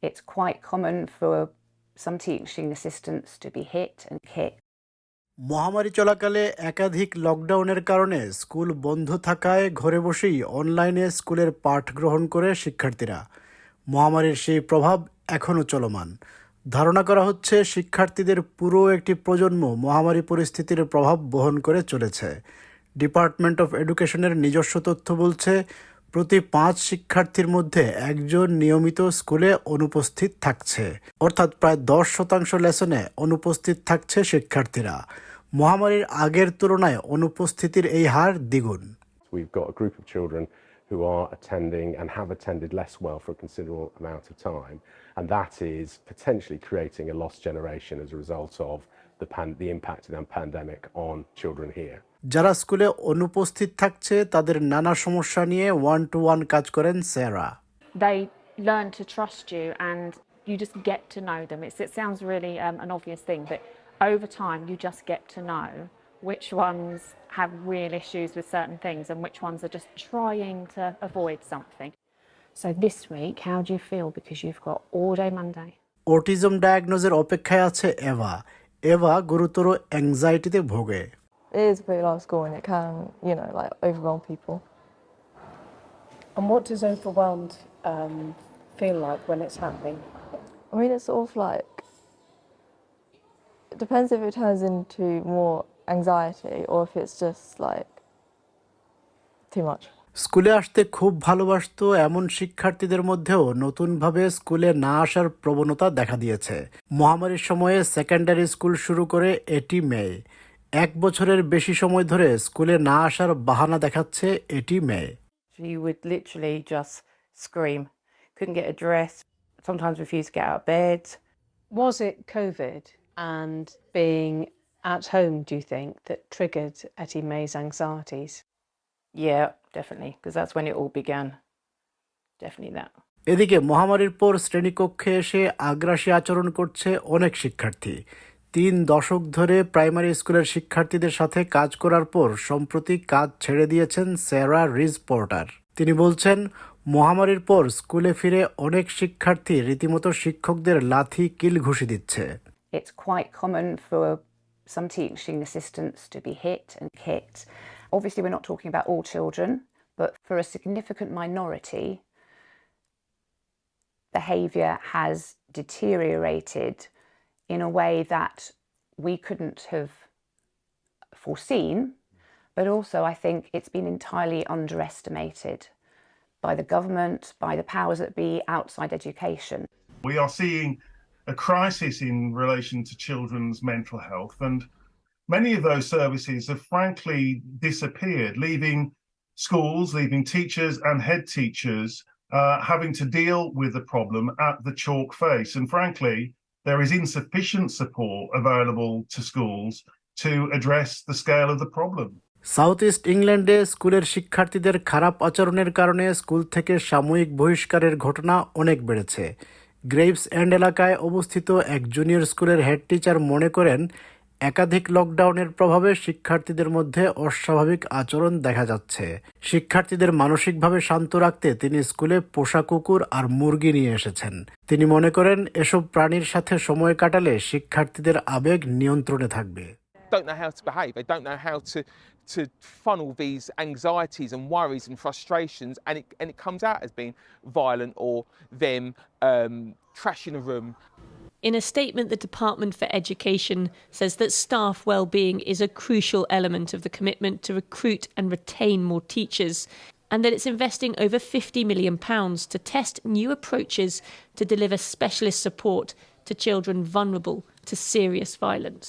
It's quite common for some teaching assistants to be hit and kicked. মহামারী চলাকালে একাধিক লকডাউনের কারণে স্কুল বন্ধ থাকায় ঘরে বসেই অনলাইনে স্কুলের পাঠ গ্রহণ করে শিক্ষার্থীরা। মহামারীর সেই প্রভাব এখনও চলমান। ধারণা করা হচ্ছে শিক্ষার্থীদের পুরো একটি প্রজন্ম মহামারী পরিস্থিতির প্রভাব বহন করে চলেছে। ডিপার্টমেন্ট অফ এডুকেশনের নিজস্ব তথ্য বলছে, প্রতি 5 শিক্ষার্থীর মধ্যে একজন নিয়মিত স্কুলে অনুপস্থিত থাকছে, অর্থাৎ প্রায় 10% লেসনে অনুপস্থিত থাকছে শিক্ষার্থীরা। মহামারীর আগের তুলনায় অনুপস্থিতির এই হার দ্বিগুণ। We've got a group of children who are attending and have attended less well for a considerable amount of time, and that is potentially creating a lost generation as a result of the impact of the pandemic on children here. যারা স্কুলে অনুপস্থিত থাকছে তাদের নানা সমস্যা নিয়ে 1-to-1 কাজ করেন Sarah. They learn to trust you and you just get to know them. It sounds really an obvious thing, but over time you just get to know which ones have real issues with certain things and which ones are just trying to avoid something. So this week, how do you feel? Because you've got all day Monday. Autism ডায়াগনোজের অপেক্ষায় আছে এভা। এভা গুরুতর অ্যাংজাইটিতে ভোগে। It is a pretty large school and it can, like overwhelm people. And what does overwhelmed feel like when it's happening? I mean, it's sort of like, it depends if it turns into more anxiety or if it's just like too much. স্কুলে আসতে খুব ভালোবাসতো এমন শিক্ষার্থীদের মধ্যেও নতুনভাবে স্কুলে না আসার প্রবণতা দেখা দিয়েছে। মহামারীর সময়ে সেকেন্ডারি স্কুল শুরু করে এটি মেয়ে। 1 বছরের বেশি সময় ধরে স্কুলে না আসার বাহানা দেখাচ্ছে এটি মেয়ে। She would literally just scream, couldn't get a dress, sometimes refused to get out of bed. Was it COVID and being at home, do you think, that triggered Etty May's anxieties? Yeah, definitely, because that's when it all began. Definitely that. এদিকে মহামারীর পর শ্রেণীকক্ষে এসে আগ্রাসী আচরণ করছে অনেক শিক্ষার্থী। 3 দশক ধরে প্রাইমারি স্কুলের শিক্ষার্থীদের সাথে কাজ করার পর সম্প্রতি কাজ ছেড়ে দিয়েছেন স্যারা রিজ পর্টার। তিনি বলছেন, মহামারীর পর স্কুলে ফিরে অনেক শিক্ষার্থী রীতিমতো শিক্ষকদের লাথি কিল ঘুষি দিচ্ছে। It's quite common for some teaching assistants to be hit and kicked. Obviously, we're not talking about all children, but for a significant minority, behaviour has deteriorated in a way that we couldn't have foreseen, but also I think it's been entirely underestimated by the government, by the powers that be outside education. We are seeing a crisis in relation to children's mental health, and many of those services have frankly disappeared, leaving schools, leaving teachers and head teachers having to deal with the problem at the chalk face. And frankly, there is insufficient support available to schools to address the scale of the problem. South east ইংল্যান্ডে স্কুলের শিক্ষার্থীদের খারাপ আচরণের কারণে school থেকে সাময়িক বহিষ্কারের ঘটনা অনেক বেড়েছে। গ্রেভস এন্ড এলাকায় অবস্থিত এক জুনিয়র স্কুলের হেড টিচার মনে করেন, একাধিক লকডাউনের প্রভাবে শিক্ষার্থীদের মধ্যে অস্বাভাবিক আচরণ দেখা যাচ্ছে। শিক্ষার্থীদের মানসিকভাবে শান্ত রাখতে তিনি স্কুলে পোষা কুকুর আর মুরগি নিয়ে এসেছেন। তিনি মনে করেন, এসব প্রাণীর সাথে সময় কাটালে শিক্ষার্থীদের আবেগ নিয়ন্ত্রণে থাকবে। Don't know how to behave. They don't know how to funnel these anxieties and worries and frustrations, and it comes out as being violent or them trashing a room. In a statement, the Department for Education says that staff well-being is a crucial element of the commitment to recruit and retain more teachers, and that it's investing over £50 million to test new approaches to deliver specialist support to children vulnerable to serious violence.